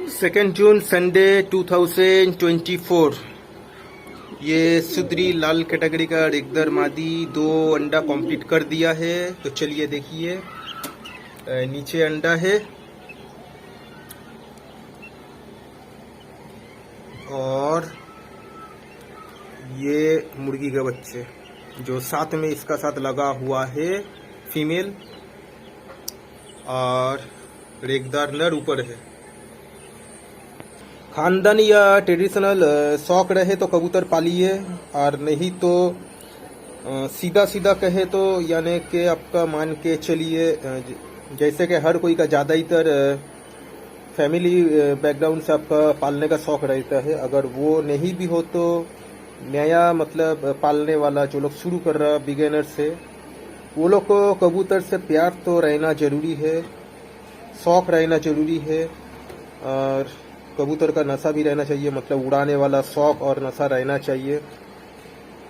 2 जून Sunday 2024। ये सुधरी लाल category का रेगदर मादी 2 अंडा कंप्लीट कर दिया है। तो चलिए देखिए, नीचे अंडा है और ये मुर्गी का बच्चे जो साथ में इसका साथ लगा हुआ है फीमेल, और रेगदार नर ऊपर है। खानदानी या ट्रेडिशनल शौक रहे तो कबूतर पालिए, और नहीं तो सीधा सीधा कहे तो यानी कि आपका मान के चलिए, जैसे कि हर कोई का ज़्यादातर फैमिली बैकग्राउंड से आपका पालने का शौक रहता है। अगर वो नहीं भी हो तो नया मतलब पालने वाला जो लोग शुरू कर रहा बिगिनर से, वो लोग को कबूतर से प्यार तो रहना ज़रूरी है, शौक रहना ज़रूरी है, और कबूतर का नशा भी रहना चाहिए, मतलब उड़ाने वाला शौक और नशा रहना चाहिए,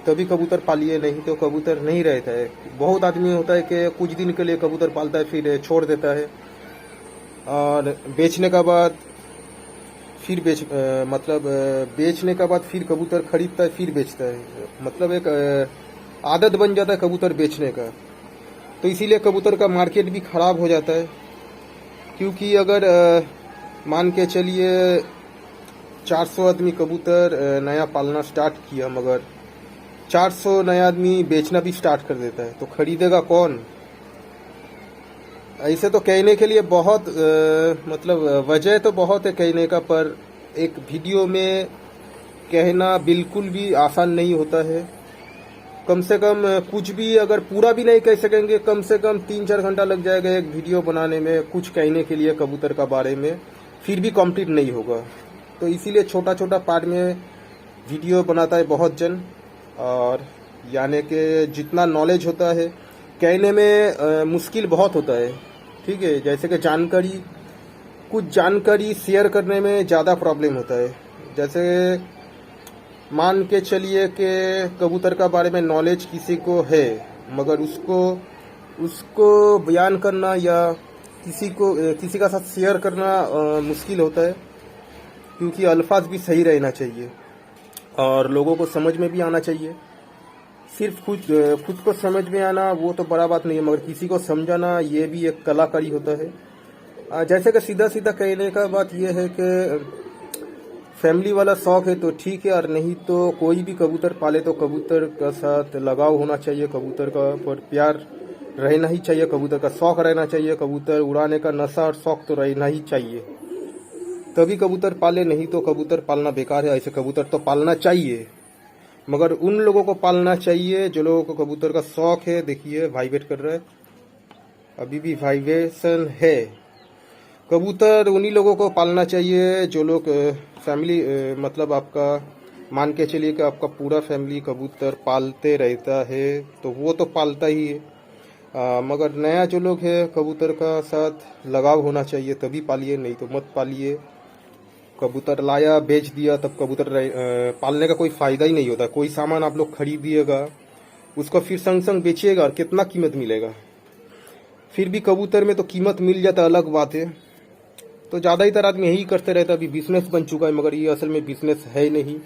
तभी कबूतर पालिए, नहीं तो कबूतर नहीं रहता है। बहुत आदमी होता है कि कुछ दिन के लिए कबूतर पालता है फिर छोड़ देता है, और बेचने का बाद फिर बेचने का बाद फिर कबूतर खरीदता है फिर बेचता है, मतलब एक आदत बन जाता है कबूतर बेचने का। तो इसीलिए कबूतर का मार्केट भी खराब हो जाता है, क्योंकि अगर मान के चलिए 400 आदमी कबूतर नया पालना स्टार्ट किया, मगर 400 नया आदमी बेचना भी स्टार्ट कर देता है, तो खरीदेगा कौन? ऐसे तो कहने के लिए बहुत मतलब वजह तो बहुत है कहने का, पर एक वीडियो में कहना बिल्कुल भी आसान नहीं होता है। कम से कम कुछ भी अगर पूरा भी नहीं कह सकेंगे, कम से कम 3-4 घंटा लग जाएगा एक वीडियो बनाने में कुछ कहने के लिए कबूतर का बारे में, फिर भी कंप्लीट नहीं होगा। तो इसीलिए छोटा छोटा पार्ट में वीडियो बनाता है बहुत जन, और यानी कि जितना नॉलेज होता है कहने में मुश्किल बहुत होता है, ठीक है। जैसे कि कुछ जानकारी शेयर करने में ज़्यादा प्रॉब्लम होता है। जैसे मान के चलिए कि कबूतर का बारे में नॉलेज किसी को है, मगर उसको बयान करना या किसी का साथ शेयर करना मुश्किल होता है, क्योंकि अल्फाज भी सही रहना चाहिए और लोगों को समझ में भी आना चाहिए। सिर्फ खुद को समझ में आना वो तो बड़ा बात नहीं है, मगर किसी को समझाना ये भी एक कलाकारी होता है। जैसे कि सीधा सीधा कहने का बात यह है कि फैमिली वाला शौक है तो ठीक है, और नहीं तो कोई भी कबूतर पाले तो कबूतर का साथ लगाव होना चाहिए, कबूतर का पर प्यार रहना ही चाहिए, कबूतर का शौक रहना चाहिए, कबूतर उड़ाने का नशा और शौक तो रहना ही चाहिए, तभी कबूतर पाले, नहीं तो कबूतर पालना बेकार है। ऐसे कबूतर तो पालना चाहिए, मगर उन लोगों को पालना चाहिए जो लोगों को कबूतर का शौक है। देखिए वाइब्रेट कर रहा है, अभी भी वाइब्रेशन है। कबूतर उन्हीं लोगों को पालना चाहिए जो लोग फैमिली मतलब आपका मान के चलिए कि आपका पूरा फैमिली कबूतर पालते रहता है, तो वो तो पालता ही है, मगर नया जो लोग है कबूतर का साथ लगाव होना चाहिए, तभी पालिए, नहीं तो मत पालिए। कबूतर लाया बेच दिया तब कबूतर पालने का कोई फ़ायदा ही नहीं होता। कोई सामान आप लोग खरीदिएगा उसको फिर संग संग बेचिएगा और कितना कीमत मिलेगा, फिर भी कबूतर में तो कीमत मिल जाता अलग बात है। तो ज़्यादातर आदमी यही करते रहता है, अभी बिजनेस बन चुका है, मगर ये असल में बिजनेस है नहीं।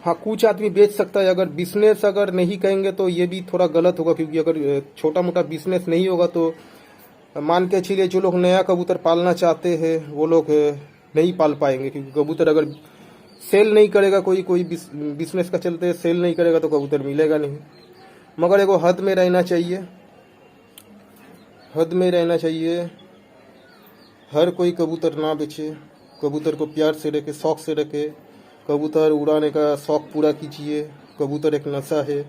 हाँ, कुछ आदमी बेच सकता है, अगर बिजनेस अगर नहीं कहेंगे तो ये भी थोड़ा गलत होगा, क्योंकि अगर छोटा मोटा बिजनेस नहीं होगा तो मान के चलिए जो लोग नया कबूतर पालना चाहते हैं वो लोग नहीं पाल पाएंगे, क्योंकि कबूतर अगर सेल नहीं करेगा, कोई बिजनेस का चलते सेल नहीं करेगा तो कबूतर मिलेगा नहीं। मगर एगो हद में रहना चाहिए, हद में रहना चाहिए। हर कोई कबूतर ना बेचे, कबूतर को प्यार से रखे, शौक से रखे, कबूतर उड़ाने का शौक पूरा कीजिए। कबूतर एक नशा है,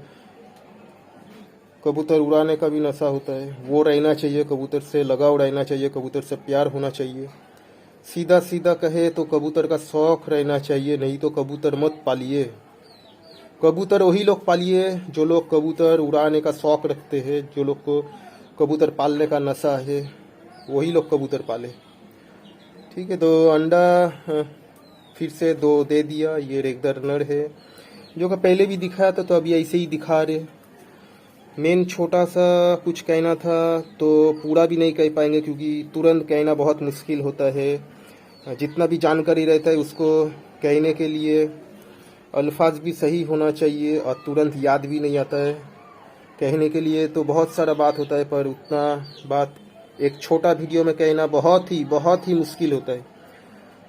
कबूतर उड़ाने का भी नशा होता है, वो रहना चाहिए, कबूतर से लगाव रहना चाहिए, कबूतर से प्यार होना चाहिए। सीधा सीधा कहे तो कबूतर का शौक रहना चाहिए, नहीं तो कबूतर मत पालिए। कबूतर वही लोग पालिए जो लोग कबूतर उड़ाने का शौक रखते हैं, जो लोग को कबूतर पालने का नशा है, वही लोग कबूतर पाले, ठीक है। तो अंडा फिर से 2 दे दिया। ये रेगदर नर है, जो कि पहले भी दिखाया था, तो अभी ऐसे ही दिखा रहे। मेन छोटा सा कुछ कहना था तो पूरा भी नहीं कह पाएंगे, क्योंकि तुरंत कहना बहुत मुश्किल होता है। जितना भी जानकारी रहता है उसको कहने के लिए अल्फाज भी सही होना चाहिए और तुरंत याद भी नहीं आता है। कहने के लिए तो बहुत सारा बात होता है, पर उतना बात एक छोटा वीडियो में कहना बहुत ही मुश्किल होता है।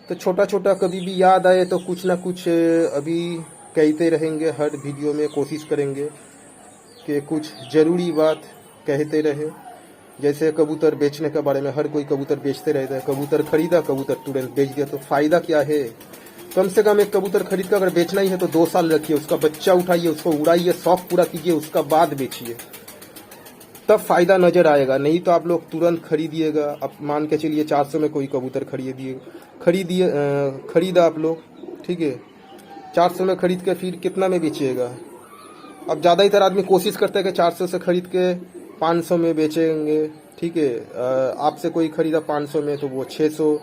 तो छोटा छोटा कभी भी याद आए तो कुछ ना कुछ अभी कहते रहेंगे, हर वीडियो में कोशिश करेंगे कि कुछ ज़रूरी बात कहते रहे। जैसे कबूतर बेचने के बारे में, हर कोई कबूतर बेचते रहता है। कबूतर खरीदा, कबूतर तुरंत बेच दिया, तो फ़ायदा क्या है? कम से कम एक कबूतर खरीद कर अगर बेचना ही है तो 2 साल रखिए, उसका बच्चा उठाइए, उसको उड़ाइए, शौक पूरा कीजिए, उसका बाद बेचिए, तब फ़ायदा नज़र आएगा। नहीं तो आप लोग तुरंत खरीदिएगा। अब मान के चलिए 400 में कोई कबूतर खरीदा आप लोग, ठीक है, 400 में खरीद के फिर कितना में बेचिएगा? अब ज़्यादातर आदमी कोशिश करते हैं कि 400 से खरीद के 500 में बेचेंगे, ठीक है। आपसे कोई खरीदा 500 में तो वो 600,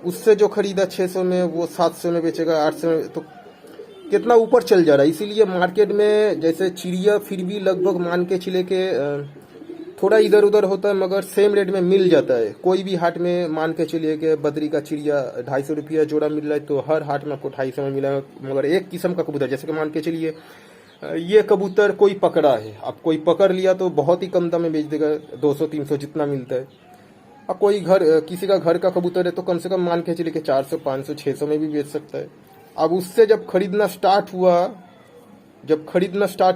उससे जो खरीदा 600 में वो 700 में बेचेगा, 800 में, तो कितना ऊपर चल जा रहा है। इसीलिए मार्केट में जैसे चिड़िया फिर भी लगभग मान के चले के थोड़ा इधर उधर होता है, मगर सेम रेट में मिल जाता है। कोई भी हाट में मान के चलिए कि बद्री का चिड़िया 250 रुपया जोड़ा मिल रहा है, तो हर हाट में आपको 250 में मिला। मगर एक किस्म का कबूतर, जैसे कि मान के चलिए ये कबूतर कोई पकड़ा है, अब कोई पकड़ लिया तो बहुत ही कम दाम में बेच देगा, 200-300 जितना मिलता है। अब कोई किसी का घर का कबूतर है तो कम से कम मान के चलिए कि 400, 500, 600 में भी बेच सकता है। अब उससे जब खरीदना स्टार्ट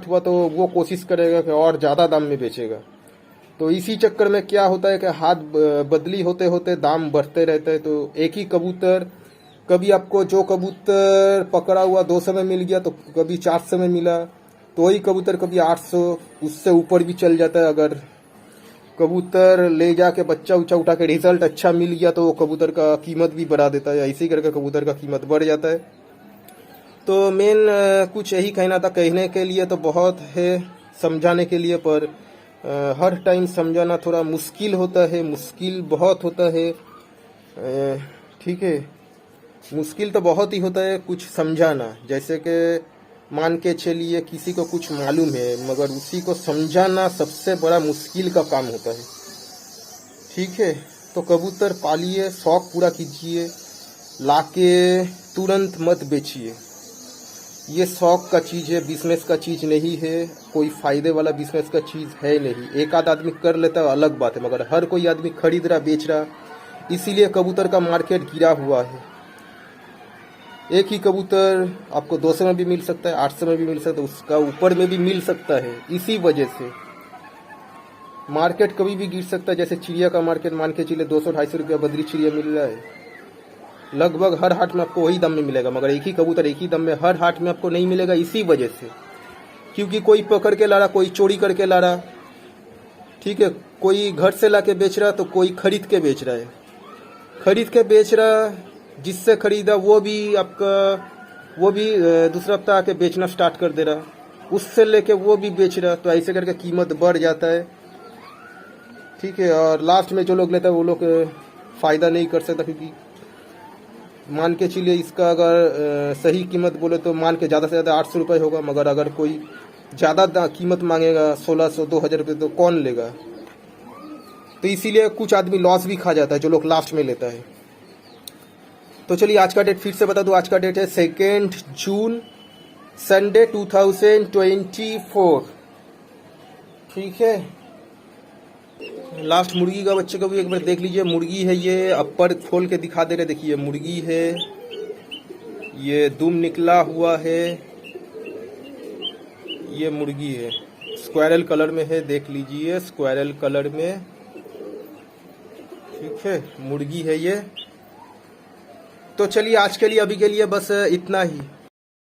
हुआ तो वो कोशिश करेगा कि और ज़्यादा दाम में बेचेगा। तो इसी चक्कर में क्या होता है कि हाथ बदली होते होते दाम बढ़ते रहते हैं। तो एक ही कबूतर, कभी आपको जो कबूतर पकड़ा हुआ 200 में मिल गया तो कभी 400 में मिला, तो वही कबूतर कभी 800, उससे ऊपर भी चल जाता है। अगर कबूतर ले जाके बच्चा उठा के रिजल्ट अच्छा मिल गया तो वो कबूतर का कीमत भी बढ़ा देता है। ऐसे ही करके कबूतर का कीमत बढ़ जाता है। तो मेन कुछ यही कहना था। कहने के लिए तो बहुत है, समझाने के लिए, पर हर टाइम समझाना थोड़ा मुश्किल होता है, मुश्किल बहुत होता है, ठीक है। मुश्किल तो बहुत ही होता है कुछ समझाना। जैसे कि मान के चलिए किसी को कुछ मालूम है, मगर उसी को समझाना सबसे बड़ा मुश्किल का काम होता है, ठीक है। तो कबूतर पालिए, शौक पूरा कीजिए, लाके तुरंत मत बेचिए। ये शौक का चीज़ है, बिजनेस का चीज़ नहीं है, कोई फ़ायदे वाला बिजनेस का चीज़ है नहीं। एक आध आदमी कर लेता है अलग बात है, मगर हर कोई आदमी खरीद रहा, बेच रहा, इसीलिए कबूतर का मार्केट गिरा हुआ है। एक ही कबूतर आपको 200 में भी मिल सकता है, 800 में भी मिल सकता है, उसका ऊपर में भी मिल सकता है। इसी वजह से मार्केट कभी भी गिर सकता है। जैसे चिड़िया का मार्केट मान के चलिए 200-250 रुपया बद्री चिड़िया मिल रहा है, लगभग हर हाट में आपको वही दाम में मिलेगा। मगर एक ही कबूतर एक ही दाम में हर हाट में आपको नहीं मिलेगा, इसी वजह से, क्योंकि कोई पकड़ के ला रहा, कोई चोरी करके ला रहा, ठीक है। कोई घर से ला के बेच रहा, तो कोई खरीद के बेच रहा है। खरीद के बेच रहा, जिससे खरीदा वो भी दूसरा हफ्ता आके बेचना स्टार्ट कर दे रहा, उससे लेके वो भी बेच रहा। तो ऐसे करके कीमत बढ़ जाता है, ठीक है। और लास्ट में जो लोग लेता है वो लोग फ़ायदा नहीं कर सकता, क्योंकि मान के चलिए इसका अगर सही कीमत बोले तो मान के ज़्यादा से ज़्यादा 800 रुपये होगा। मगर अगर कोई ज़्यादा कीमत मांगेगा 1600-2000 रुपये, तो कौन लेगा? तो इसीलिए कुछ आदमी लॉस भी खा जाता है, जो लोग लास्ट में लेता है। तो चलिए आज का डेट फिर से बता दूं। आज का डेट है 2 जून, संडे 2024, ठीक है। लास्ट मुर्गी का बच्चे को भी एक बार देख लीजिए। मुर्गी है ये, अपर खोल के दिखा दे रहे, देखिए मुर्गी है, ये दुम निकला हुआ है, ये मुर्गी है, स्क्वायरल कलर में है, देख लीजिए स्क्वायरल कलर में, ठीक है, मुर्गी है ये। तो चलिए आज के लिए, अभी के लिए बस इतना ही।